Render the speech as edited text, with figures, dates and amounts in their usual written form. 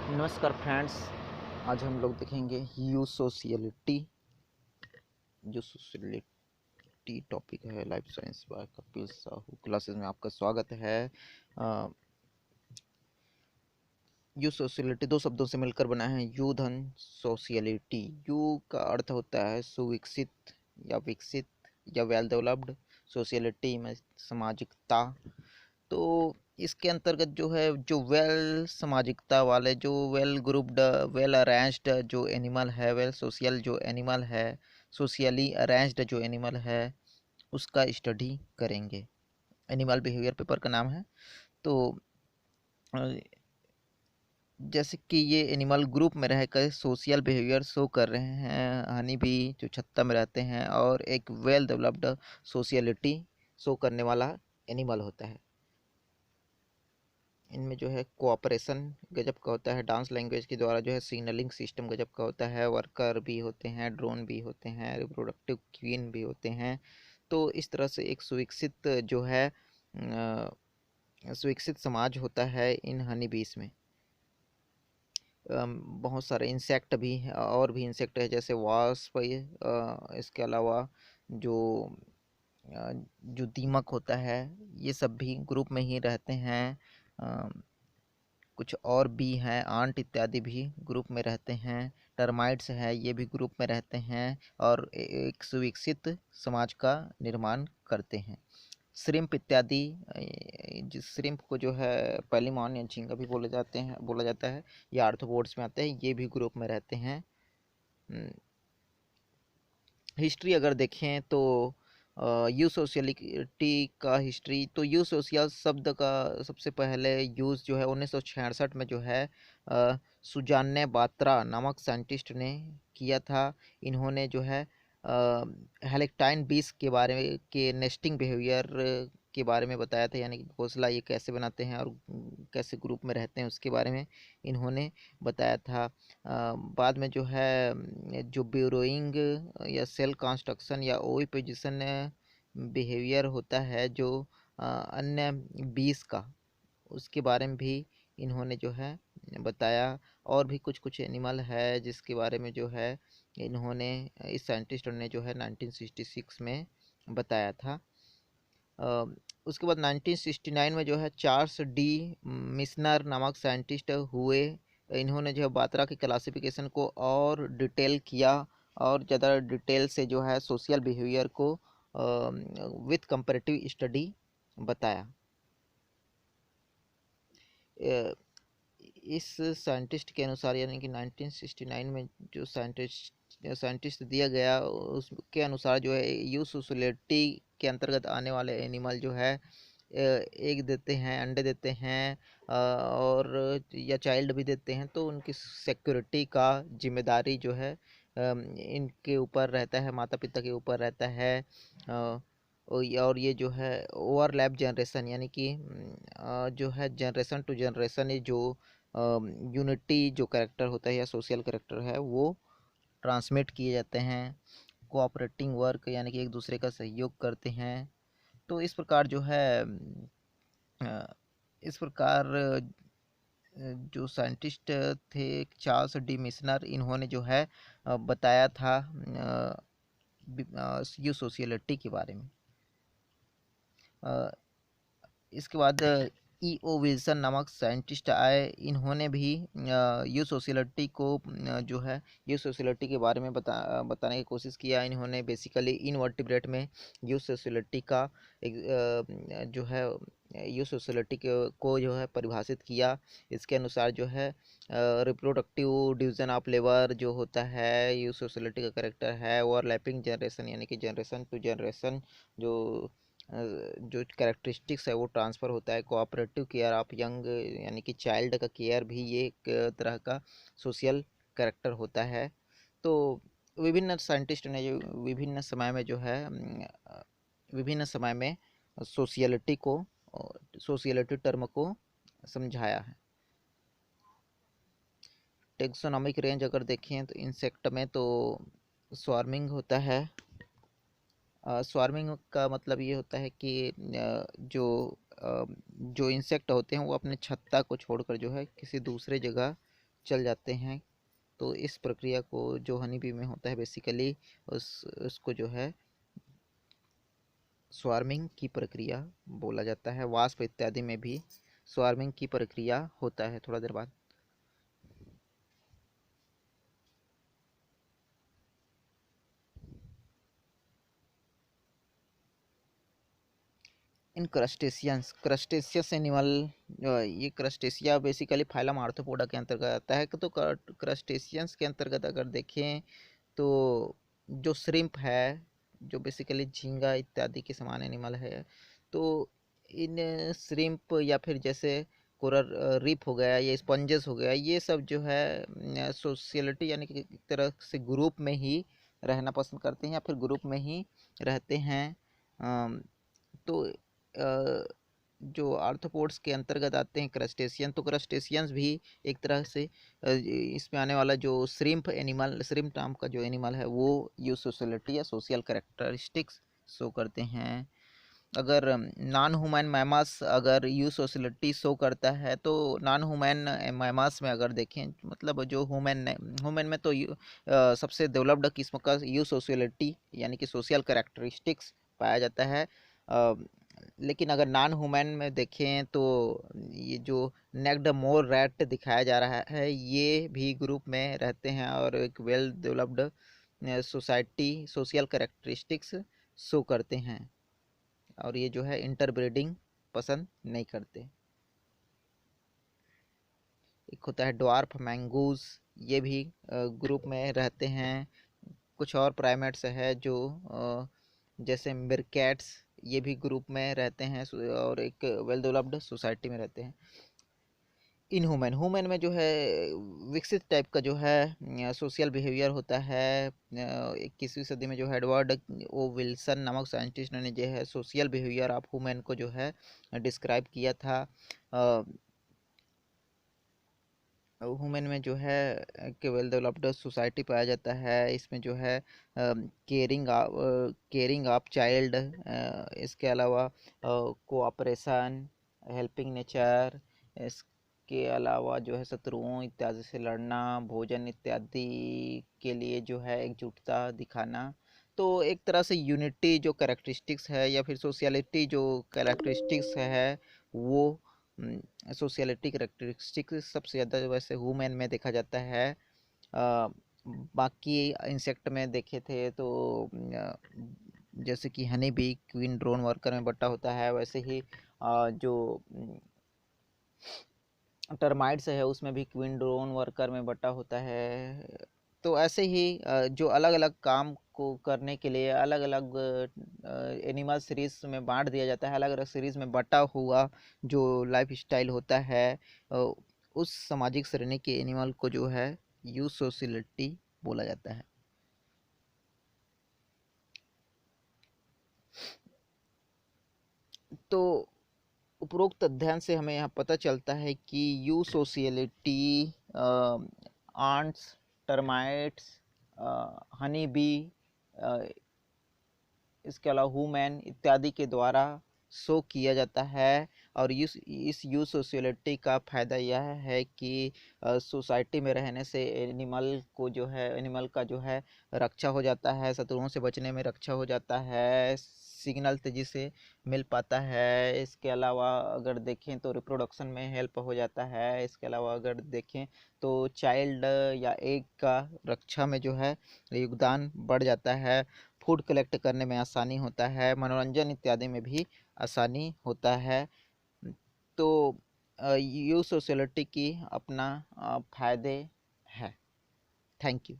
नमस्कार फ्रेंड्स। आज हम लोग देखेंगे यू सोशियलिटी। जो सोशियलिटी टॉपिक है life science by Kapil Sahu classes में आपका स्वागत है। यू सोशियलिटी दो शब्दों से मिलकर बना है, यू धन सोशियलिटी। यू का अर्थ होता है सुविकसित या विकसित या वेल डेवलप्ड। सोशियलिटी में सामाजिकता। तो इसके अंतर्गत जो है, जो वेल सामाजिकता वाले, जो वेल ग्रुप्ड, वेल अरेंज्ड जो एनिमल है, वेल सोशल जो एनिमल है, सोशली अरेंज्ड जो एनिमल है, उसका स्टडी करेंगे। एनिमल बिहेवियर पेपर का नाम है। तो जैसे कि ये एनिमल ग्रुप में रहकर सोशल बिहेवियर शो कर रहे हैं, हनी बी जो छत्ता में रहते हैं, और एक वेल डेवलप्ड सोशियलिटी शो करने वाला एनिमल होता है। इनमें जो है कोऑपरेशन गजब का होता है, डांस लैंग्वेज के द्वारा जो है सिग्नलिंग सिस्टम गजब का होता है, वर्कर भी होते हैं, ड्रोन भी होते हैं, रिप्रोडक्टिव क्वीन भी होते हैं। तो इस तरह से एक सुविकसित जो है सुविकसित समाज होता है इन हनी बीस में। बहुत सारे इंसेक्ट भी हैं, और भी इंसेक्ट है जैसे वास्प। इसके अलावा जो जो दीमक होता है, ये सब भी ग्रुप में ही रहते हैं। कुछ और भी हैं, आंट इत्यादि भी ग्रुप में रहते हैं। टर्माइट्स है, ये भी ग्रुप में रहते हैं और एक सुविकसित समाज का निर्माण करते हैं। श्रिम्प इत्यादि, जिस श्रिम्प को जो है पैलिमॉन या झींगा भी बोला जाता है, ये आर्थ्रोपोड्स में आते हैं, ये भी ग्रुप में रहते हैं। हिस्ट्री अगर देखें तो यू सोशियलिटी का हिस्ट्री, तो यू सोशल शब्द का सबसे पहले यूज़ जो है 1966 में जो है सुजान्य बात्रा नामक साइंटिस्ट ने किया था। इन्होंने जो है हेलिक्टाइन बीस के बारे के नेस्टिंग बिहेवियर के बारे में बताया था, यानी कि घोंसला ये कैसे बनाते हैं और कैसे ग्रुप में रहते हैं, उसके बारे में इन्होंने बताया था। बाद में जो है जो ब्यूरोइंग या सेल कंस्ट्रक्शन या ओवी पोजिशन बिहेवियर होता है जो अन्य बीस का, उसके बारे में भी इन्होंने जो है बताया। और भी कुछ कुछ एनिमल है जिसके बारे में जो है इन्होंने, इस साइंटिस्ट ने जो है 1966 में बताया था। उसके बाद 1969 में जो है चार्ल्स डी मिशनर नामक साइंटिस्ट हुए। इन्होंने जो है बात्रा की क्लासिफिकेशन को और डिटेल किया, और ज़्यादा डिटेल से जो है सोशल बिहेवियर को विथ कंपैरेटिव स्टडी बताया। इस साइंटिस्ट के अनुसार, यानी कि 1969 में जो साइंटिस्ट दिया गया, उसके अनुसार जो है यू सोशलिटी के अंतर्गत आने वाले एनिमल जो है एग देते हैं, अंडे देते हैं, और या चाइल्ड भी देते हैं, तो उनकी सिक्योरिटी का जिम्मेदारी जो है इनके ऊपर रहता है, माता पिता के ऊपर रहता है। और ये जो है ओवरलैप जनरेशन, यानी कि जो है जनरेशन टू जनरेशन, ये जो यूनिटी जो कैरेक्टर होता है या सोशल कैरेक्टर है, वो ट्रांसमिट किए जाते हैं। कोऑपरेटिंग वर्क, यानी कि एक दूसरे का सहयोग करते हैं। तो इस प्रकार जो है इस प्रकार जो साइंटिस्ट थे चार्ल्स डी मिशनर, इन्होंने जो है बताया था यू सोशियलिटी के बारे में। इसके बाद ई.ओ. विल्सन नामक साइंटिस्ट आए। इन्होंने भी यू सोशियलिटी को जो है यू सोशियलिटी के बारे में बताने की कोशिश किया। इन्होंने बेसिकली इनवर्टिब्रेट में यू सोशियलिटी का एक जो है यू सोशियलिटी को जो है परिभाषित किया। इसके अनुसार जो है रिप्रोडक्टिव डिवीजन ऑफ लेबर जो होता है, यू सोशियलिटी का करेक्टर है ओवरलैपिंग जनरेशन, यानी कि जनरेशन टू जनरेशन जो जो कैरेक्टरिस्टिक्स है वो ट्रांसफ़र होता है। कोऑपरेटिव केयर ऑफ यंग, यानी कि चाइल्ड का केयर भी ये एक तरह का सोशल कैरेक्टर होता है। तो विभिन्न साइंटिस्ट ने जो विभिन्न समय में जो है विभिन्न समय में सोशियलिटी को, सोशियलिटी टर्म को समझाया है। टेक्सोनॉमिक रेंज अगर देखें तो इंसेक्ट में तो स्वार्मिंग होता है। स्वार्मिंग का मतलब ये होता है कि जो इंसेक्ट होते हैं वो अपने छत्ता को छोड़कर जो है किसी दूसरे जगह चल जाते हैं। तो इस प्रक्रिया को जो हनी बी में होता है बेसिकली उसको जो है स्वार्मिंग की प्रक्रिया बोला जाता है। वास्प इत्यादि में भी स्वार्मिंग की प्रक्रिया होता है थोड़ा देर बाद। इन क्रस्टेशियस एनिमल, ये क्रस्टेशिया बेसिकली फाइलम आर्थ्रोपोडा के अंतर्गत आता है। तो क्रस्टेशियंस के अंतर्गत अगर देखें तो जो श्रिम्प है, जो बेसिकली झींगा इत्यादि के समान एनिमल है, तो इन श्रिम्प या फिर जैसे कोरल रीफ हो गया या स्पंजेस हो गया, ये सब जो है सोशियलिटी यानी कि एक तरह से ग्रुप में ही रहना पसंद करते हैं या फिर ग्रुप में ही रहते हैं। तो जो आर्थ्रोपोड्स के अंतर्गत आते हैं क्रस्टेशियन, तो क्रस्टेशियंस भी एक तरह से इसमें आने वाला जो श्रिम्प नाम का जो एनिमल है वो यूसोसियलिटी या सोशल कैरेक्टरिस्टिक्स शो करते हैं। अगर नॉन ह्यूमन मैमास अगर यूसोसियलिटी शो करता है, तो नॉन ह्यूमन मैमास में अगर देखें, मतलब जो ह्यूमन में तो सबसे डेवलप्ड किस्म का यूसोसियलिटी यानी कि सोशल कैरेक्टरिस्टिक्स पाया जाता है। लेकिन अगर नॉन ह्यूमन में देखें तो ये जो नेक्ड मोर रैट दिखाया जा रहा है, ये भी ग्रुप में रहते हैं और एक well developed society social characteristics show करते हैं, और ये जो है इंटरब्रीडिंग पसंद नहीं करते। एक होता है ड्वार्फ मैंगूज, ये भी ग्रुप में रहते हैं। कुछ और प्राइमेट्स है जो जैसे मिरकैट्स, ये भी ग्रुप में रहते हैं और एक वेल डेवलप्ड सोसाइटी में रहते हैं। इन ह्यूमन में जो है विकसित टाइप का जो है सोशल बिहेवियर होता है। 21वीं सदी में जो है एडवर्ड ओ विल्सन नामक साइंटिस्ट ने जो है सोशल बिहेवियर ऑफ ह्यूमन को जो है डिस्क्राइब किया था। ह्यूमन में जो है एक वेल डेवलप्ड सोसाइटी पाया जाता है। इसमें जो है केयरिंग ऑफ चाइल्ड, इसके अलावा कोऑपरेशन, हेल्पिंग नेचर, इसके अलावा जो है शत्रुओं इत्यादि से लड़ना, भोजन इत्यादि के लिए जो है एकजुटता दिखाना। तो एक तरह से यूनिटी जो कैरेक्टरिस्टिक्स है या फिर सोशियलिटी जो कैरेक्टरिस्टिक्स है वो सोशियलिटी करेक्टरिस्टिक सबसे ज़्यादा वैसे ह्यूमन में देखा जाता है। बाकी इंसेक्ट में देखे थे तो जैसे कि honey bee queen drone worker में बटा होता है, वैसे ही जो टर्माइट्स है उसमें भी क्वीन ड्रोन वर्कर में बटा होता है। तो ऐसे ही जो अलग अलग काम को करने के लिए अलग अलग एनिमल सीरीज में बांट दिया जाता है, अलग अलग सीरीज में बटा हुआ जो लाइफ स्टाइल होता है, उस सामाजिक श्रेणी के एनिमल को जो है यूसोसिलिटी बोला जाता है। तो उपरोक्त अध्ययन से हमें यहाँ पता चलता है कि यूसोसियलिटी आंट्स, टर्माइट्स, हनी बी, इसके अलावा ह्यूमन इत्यादि के द्वारा शो किया जाता है। और इस यूसोसियलिटी का फ़ायदा यह है कि सोसाइटी में रहने से एनिमल को जो है एनिमल का जो है रक्षा हो जाता है, शत्रुओं से बचने में रक्षा हो जाता है, सिग्नल तेज़ी से मिल पाता है। इसके अलावा अगर देखें तो रिप्रोडक्शन में हेल्प हो जाता है। इसके अलावा अगर देखें तो चाइल्ड या एग का रक्षा में जो है योगदान बढ़ जाता है। फूड कलेक्ट करने में आसानी होता है, मनोरंजन इत्यादि में भी आसानी होता है। तो यू सोशलिटी की अपना फ़ायदे हैं। Thank you.